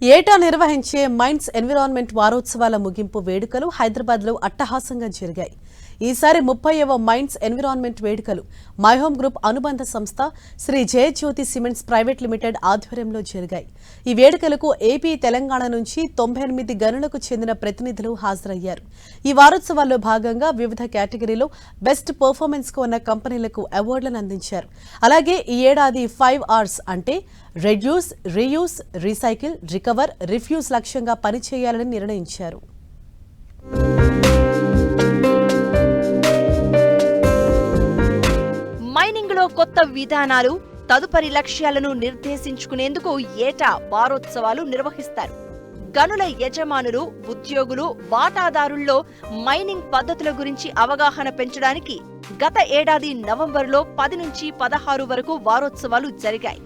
ఏటా నిర్వహించే mines environment వారోత్సవాల ముగింపు వేడుకలు హైదరాబాద్లో అట్టహాసంగా జరిగాయి. ఈసారి 30వ మైన్స్ ఎన్విరాన్మెంట్ వేడుకలు మై హోమ్ గ్రూప్ అనుబంధ సంస్థ Sri Jayajyothi cements private limited ఆధ్వర్యంలో జరిగాయి. ఈ వేడుకలకు ఏపీ, తెలంగాణ నుంచి 98 గనులకు చెందిన ప్రతినిధులు హాజరయ్యారు. ఈ వారోత్సవాల్లో భాగంగా వివిధ కేటగిరీలో బెస్ట్ పర్ఫార్మెన్స్ కు ఉన్న కంపెనీలకు అవార్డులను అందించారు. అలాగే ఈ ఏడాది 5 Rs అంటే reduce, reuse, recycle, recover, refuse లక్ష్యంగా పనిచేయాలని నిర్ణయించారు. మైనింగ్ లో కొత్త విధానాలు, తదుపరి లక్ష్యాలను నిర్దేశించుకునేందుకు ఏటా వారోత్సవాలు నిర్వహిస్తారు. గనుల యజమానులు, ఉద్యోగులు, వాటాదారుల్లో మైనింగ్ పద్ధతుల గురించి అవగాహన పెంచడానికి గత ఏడాది నవంబర్లో 10 నుంచి 16 వరకు వారోత్సవాలు జరిగాయి.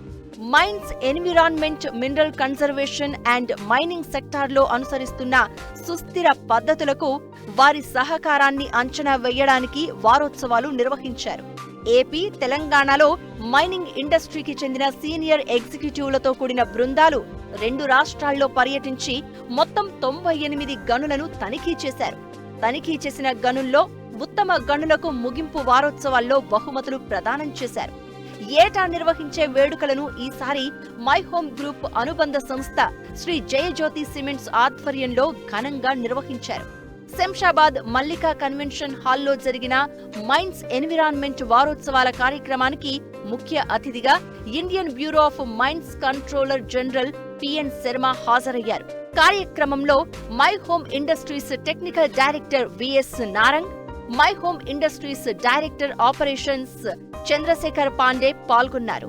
Mines environment, mineral conservation and mining సెక్టార్లో అనుసరిస్తున్న సుస్థిర పద్ధతులకు వారి సహకారాన్ని అంచనా వేయడానికి వారోత్సవాలు నిర్వహించారు. ఏపీ, తెలంగాణలో మైనింగ్ ఇండస్ట్రీకి చెందిన సీనియర్ ఎగ్జిక్యూటివ్లతో కూడిన బృందాలు 2 రాష్ట్రాల్లో పర్యటించి మొత్తం 98 గనులను తనిఖీ చేశారు. తనిఖీ చేసిన గనుల్లో ఉత్తమ గనులకు ముగింపు వారోత్సవాల్లో బహుమతులు ప్రదానం చేశారు. ఏటా నిర్వహించే వేడుకలను ఈసారి మై హోమ్ గ్రూప్ అనుబంధ సంస్థ శ్రీ జయజ్యోతి సిమెంట్స్ ఆధ్వర్యంలో ఘనంగా నిర్వహించారు. శంషాబాద్ మల్లికా కన్వెన్షన్ హాల్లో జరిగిన మైన్స్ ఎన్విరాన్మెంట్ వారోత్సవాల కార్యక్రమానికి ముఖ్య అతిథిగా Indian Bureau of Mines controller general P N Sharma హాజరయ్యారు. కార్యక్రమంలో My Home Industries technical director V S Narang, My Home Industries director operations Chandrashekhar Pandey పాల్గొన్నారు.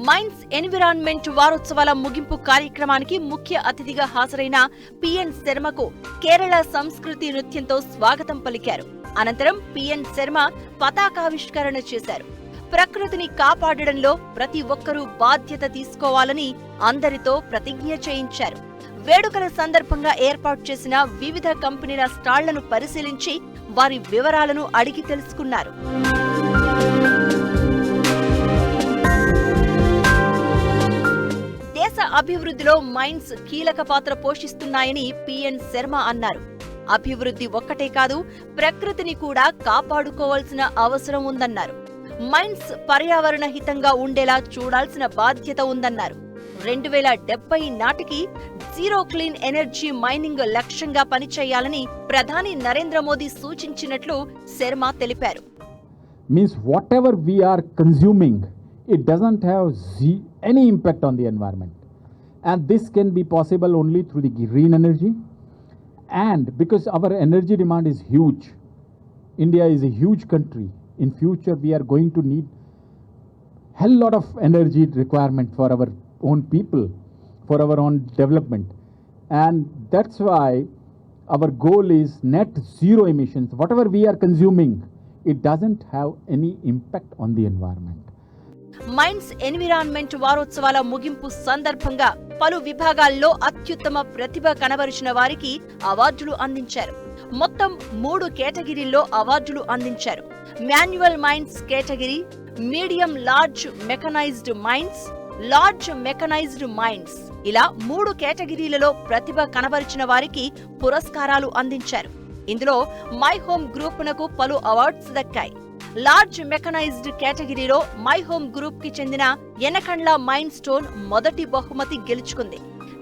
మైన్స్ ఎన్విరాన్మెంట్ వారోత్సవాల ముగింపు కార్యక్రమానికి ముఖ్య అతిథిగా హాజరైన పిఎన్ శర్మకు కేరళ సంస్కృతి నృత్యంతో స్వాగతం పలికారు. అనంతరం పిఎన్ శర్మ పతాకావిష్కరణ చేశారు. ప్రకృతిని కాపాడడంలో ప్రతి ఒక్కరూ బాధ్యత తీసుకోవాలని అందరితో ప్రతిజ్ఞ చేయించారు. వేడుకల సందర్భంగా ఏర్పాటు చేసిన వివిధ కంపెనీల స్టాళ్లను పరిశీలించి వారి వివరాలను అడిగి తెలుసుకున్నారు. దేశ అభివృద్ధిలో మైన్స్ కీలక పాత్ర పోషిస్తున్నాయని పిఎన్ శర్మ అన్నారు. అభివృద్ధి ఒక్కటే కాదు, ప్రకృతిని కూడా కాపాడుకోవాల్సిన అవసరం ఉందన్నారు. మైన్స్ పర్యావరణ హితంగా ఉండేలా చూడాల్సిన బాధ్యత ఉందన్నారు. 2070 నాటికి జీరో క్లీన్ ఎనర్జీ మైనింగ్ లక్ష్యంగా పనిచేయాలని ప్రధాని నరేంద్ర మోదీ సూచించినట్లు శర్మ తెలిపారు. Means whatever we are consuming, it doesn't have any impact on the environment, and this can be possible only through the green energy. And because our energy demand is huge, India is a huge country. In future we are going to need hell lot of energy requirement for our own people, for our own development, and that's why our goal is net zero emissions. Whatever we are consuming, it doesn't have any impact on the environment. Mines environment వారోత్సవాల ముగింపు సందర్భంగా పలు విభాగాల్లో అత్యుత్తమ ప్రతిభ కనబరిచిన వారికి అవార్డులు అందించారు. మొత్తం 3 కేటగిరీల్లో అవార్డులు అందించారు. Manual mines category, medium large mechanized mines, large mechanized mines, ఇలా 3 కేటగిరీలలో ప్రతిభ కనబరిచిన వారికి పురస్కారాలు అందించారు. ఇందులో మై హోమ్ గ్రూప్నకు పలు అవార్డ్స్ దక్కాయి. లార్జ్ మెకనైజ్డ్ కేటగిరీలో మై హోమ్ గ్రూప్ కి చెందిన ఎనకండ్ల మైన్ స్టోన్ మొదటి బహుమతి గెలుచుకుంది.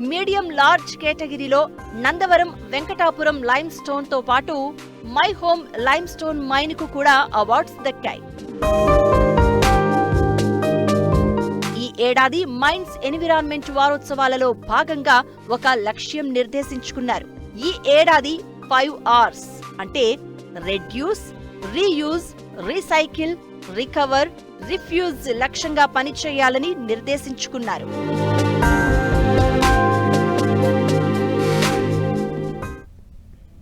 మీడియం లార్జ్ కేటగిరీలో నందవరం, వెంకటాపురం లైమ్ స్టోన్ తో పాటు My Home limestone mine కు కూడా అవార్డ్స్ దక్కాయి. ఈ ఏడాది మైన్స్ ఎన్విరాన్మెంట్ వారోత్సవాలలో భాగంగా ఒక లక్ష్యం నిర్దేశించుకున్నారు. ఈ ఏడాది 5 Rs అంటే reduce, reuse, recycle, recover, refuse లక్ష్యంగా పనిచేయాలని నిర్దేశించుకున్నారు.